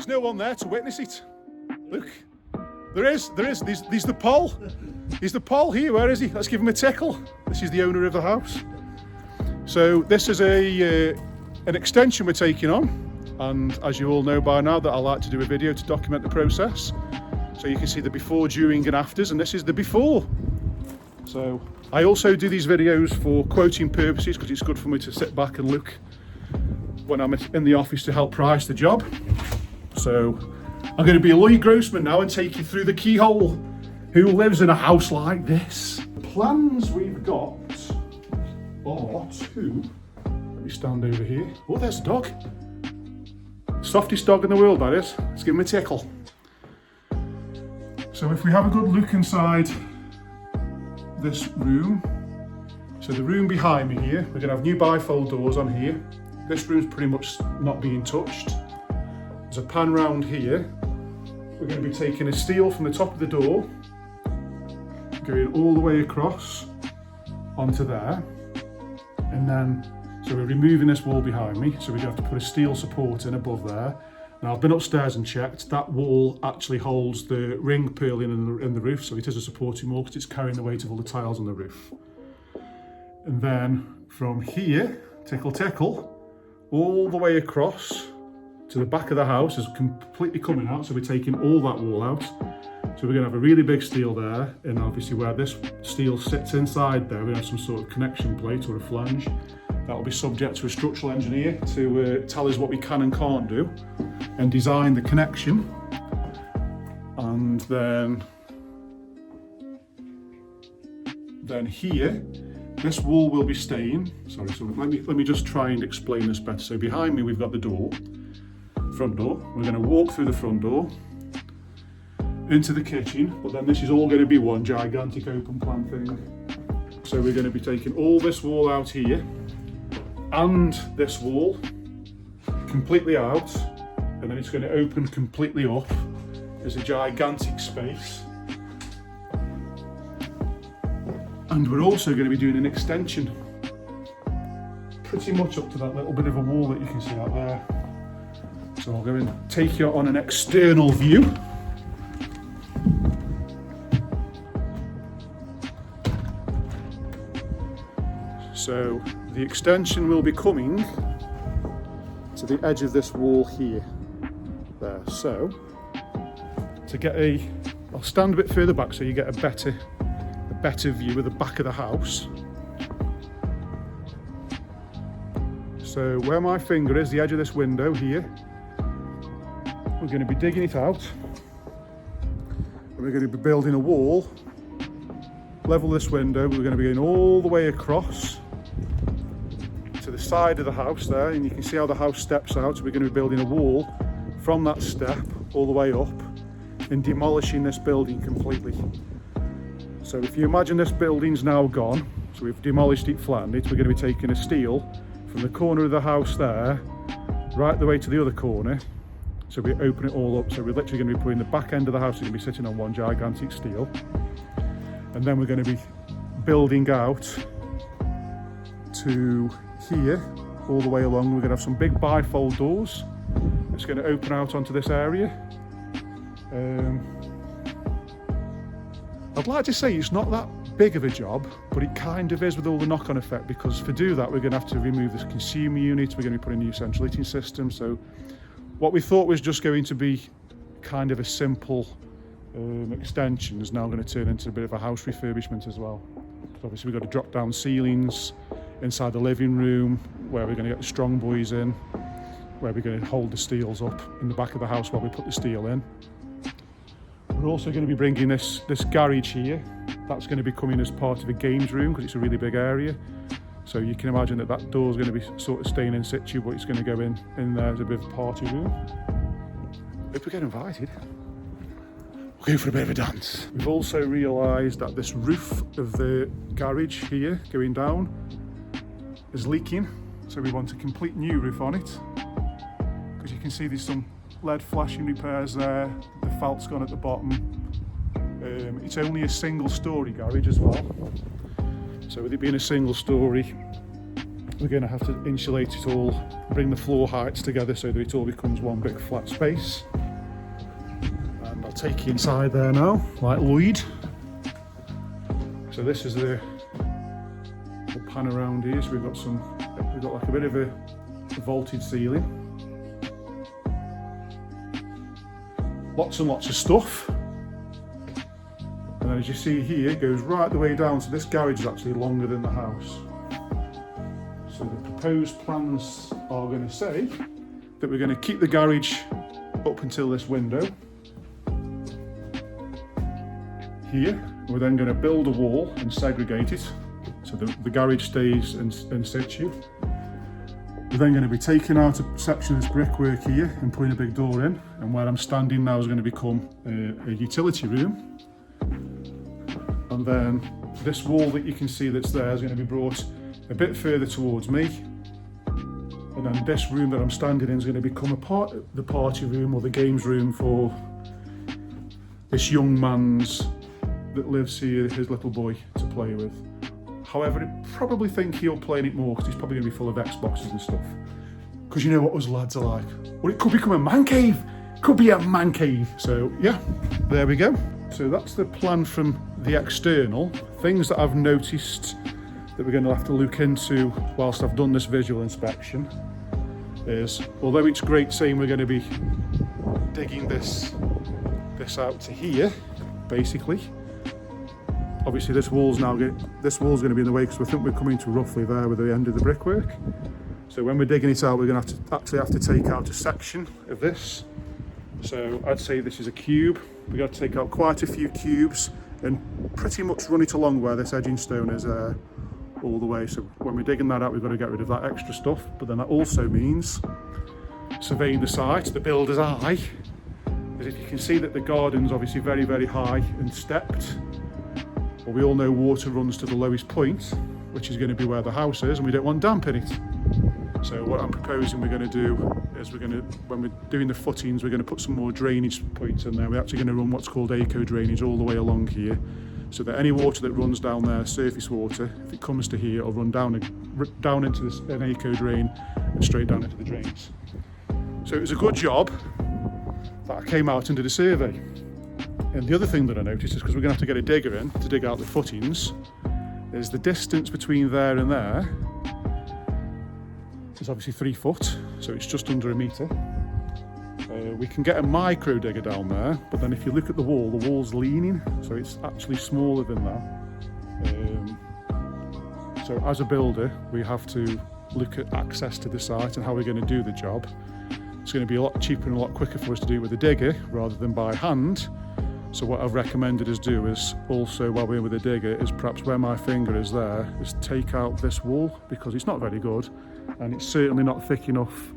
There's no one there to witness it. Look, there is. There's the pole. He's the pole here. Where is he? Let's give him a tickle. This is the owner of the house. So this is an extension we're taking on, and as you all know by now that I like to do a video to document the process. So you can see the before, during and afters, and this is the before. So I also do these videos for quoting purposes because it's good for me to sit back and look when I'm in the office to help price the job. So I'm going to be a Lloyd Grossman now and take you through the keyhole. Who lives in a house like this? The plans we've got are to, let me stand over here. Oh, there's the dog. Softest dog in the world, that is. Let's give him a tickle. So if we have a good look inside this room, so the room behind me here, we're going to have new bifold doors on here. This room's pretty much not being touched. There's a pan round here. We're going to be taking a steel from the top of the door, going all the way across onto there, and then so we're removing this wall behind me, so we're going to have to put a steel support in above there. Now I've been upstairs and checked, that wall actually holds the ring purlin in the roof, so it is a supporting wall because it's carrying the weight of all the tiles on the roof. And then from here, tickle tickle, all the way across to the back of the house is completely coming out, so we're taking all that wall out. So we're going to have a really big steel there, and obviously where this steel sits inside there, we have some sort of connection plate or a flange. That will be subject to a structural engineer to tell us what we can and can't do and design the connection. And then here, this wall will be staying. Sorry, so let me just try and explain this better. So behind me we've got the door, front door. We're going to walk through the front door into the kitchen, but then this is all going to be one gigantic open plan thing. So we're going to be taking all this wall out here and this wall completely out, and then it's going to open completely up. There's a gigantic space, and we're also going to be doing an extension pretty much up to that little bit of a wall that you can see out there. So I'll go and take you on an external view. So the extension will be coming to the edge of this wall here, there. So to get I'll stand a bit further back so you get a better view of the back of the house. So where my finger is, the edge of this window here, we're going to be digging it out, and we're going to be building a wall, level this window, we're going to be going all the way across to the side of the house there, and you can see how the house steps out. So we're going to be building a wall from that step all the way up and demolishing this building completely. So if you imagine this building's now gone, so we've demolished it, flattened it, we're going to be taking a steel from the corner of the house there right the way to the other corner. So we open it all up, so we're literally going to be putting the back end of the house is going to be sitting on one gigantic steel, and then we're going to be building out to here all the way along. We're going to have some big bifold doors. It's going to open out onto this area. I'd like to say it's not that big of a job, but it kind of is with all the knock-on effect, because to do that we're going to have to remove this consumer unit, we're going to be putting a new central heating system. So what we thought was just going to be kind of a simple extension is now going to turn into a bit of a house refurbishment as well. So obviously we've got to drop down ceilings inside the living room, where we're going to get the strong buoys in, where we're going to hold the steels up in the back of the house while we put the steel in. We're also going to be bringing this garage here. That's going to be coming as part of a games room because it's a really big area. So you can imagine that door's going to be sort of staying in situ, but it's going to go in there as a bit of a party room. If we get invited, we'll go for a bit of a dance. We've also realised that this roof of the garage here going down is leaking, so we want a complete new roof on it, because you can see there's some lead flashing repairs there, the felt's gone at the bottom. It's only a single story garage as well, so with it being a single story, we're going to have to insulate it all, bring the floor heights together so that it all becomes one big flat space. And I'll take you inside there now, like Lloyd. So this is the pan around here. So we've got like a bit of a vaulted ceiling. Lots and lots of stuff. And then as you see here, it goes right the way down. So this garage is actually longer than the house. So the proposed plans are going to say that we're going to keep the garage up until this window here. We're then going to build a wall and segregate it so the garage stays in situ. We're then going to be taking out a section of this brickwork here and putting a big door in, and where I'm standing now is going to become a utility room. And then this wall that you can see that's there is going to be brought a bit further towards me, and then this room that I'm standing in is going to become the party room or the games room for this young man's that lives here, his little boy, to play with. However, I probably think he'll play in it more because he's probably going to be full of Xboxes and stuff. Because you know what us lads are like. Or it could become a man cave. Could be a man cave. So yeah, there we go. So that's the plan from the external. Things that I've noticed that we're going to have to look into whilst I've done this visual inspection is, although it's great saying we're going to be digging this out to here, basically. Obviously this wall's going to be in the way because we think we're coming to roughly there with the end of the brickwork. So when we're digging it out, we're going to actually have to take out a section of this. So I'd say this is a cube. We've got to take out quite a few cubes and pretty much run it along where this edging stone is all the way. So when we're digging that out, we've got to get rid of that extra stuff. But then that also means surveying the site, the builder's eye. Because if you can see that the garden's obviously very, very high and stepped, well, we all know water runs to the lowest point, which is going to be where the house is, and we don't want damp in it. So what I'm proposing we're going to do is when we're doing the footings, we're going to put some more drainage points in there. We're actually going to run what's called eco drainage all the way along here, so that any water that runs down there, surface water, if it comes to here, it'll run down into an eco drain and straight down into the drains. So it was a good job that I came out and did a survey. And the other thing that I noticed is, because we're going to have to get a digger in to dig out the footings, is the distance between there and there is obviously 3 foot, so it's just under a metre. We can get a micro digger down there, but then if you look at the wall's leaning, so it's actually smaller than that. So as a builder, we have to look at access to the site and how we're going to do the job. It's going to be a lot cheaper and a lot quicker for us to do it with a digger rather than by hand. So what I've recommended us do is also, while we're with the digger, is perhaps where my finger is there, is take out this wall, because it's not very good and it's certainly not thick enough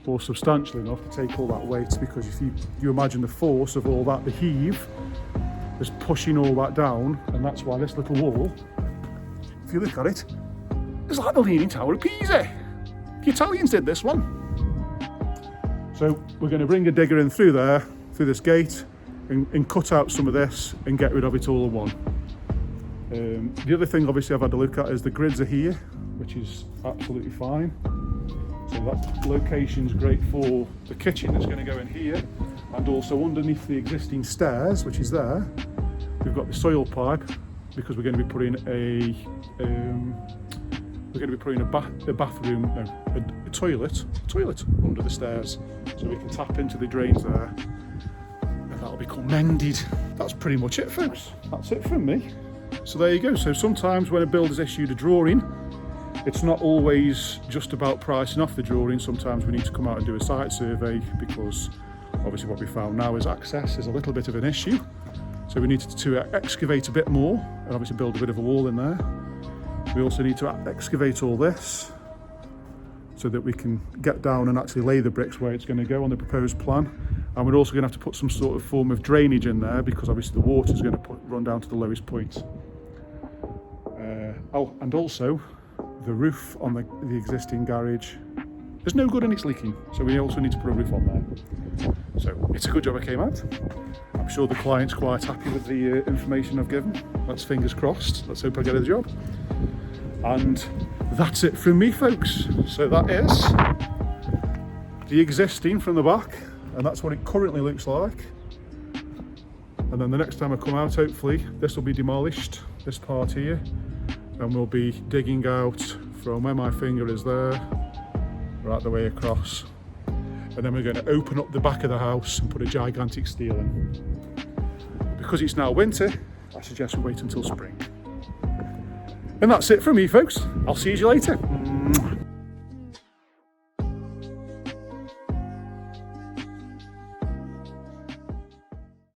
or substantial enough to take all that weight, because if you imagine the force of all that, the heave is pushing all that down, and that's why this little wall, if you look at it, it's like the Leaning Tower of Pisa. The Italians did this one. So we're going to bring a digger in through there, through this gate, and cut out some of this and get rid of it all in one. The other thing obviously I've had a look at is the grids are here, which is absolutely fine. So that location's great for the kitchen that's going to go in here, and also underneath the existing stairs, which is there, we've got the soil pipe, because we're going to be putting a toilet under the stairs, so we can tap into the drains there. That'll become mended. That's pretty much it, folks. That's it from me. So there you go. So sometimes when a builder's issued a drawing, it's not always just about pricing off the drawing. Sometimes we need to come out and do a site survey, because obviously what we found now is access is a little bit of an issue. So we needed to excavate a bit more and obviously build a bit of a wall in there. We also need to excavate all this so that we can get down and actually lay the bricks where it's going to go on the proposed plan. And we're also going to have to put some sort of form of drainage in there, because obviously the water is going to run down to the lowest point. And also the roof on the existing garage is no good and it's leaking, so we also need to put a roof on there. So it's a good job I came out. I'm sure the client's quite happy with the information I've given. That's fingers crossed. Let's hope I get the job. And that's it from me, folks. So that is the existing from the back, and that's what it currently looks like. And then the next time I come out, hopefully this will be demolished, this part here, and we'll be digging out from where my finger is there, right the way across. And then we're going to open up the back of the house and put a gigantic steel in. Because it's now winter, I suggest we wait until spring. And that's it from me, folks. I'll see you later.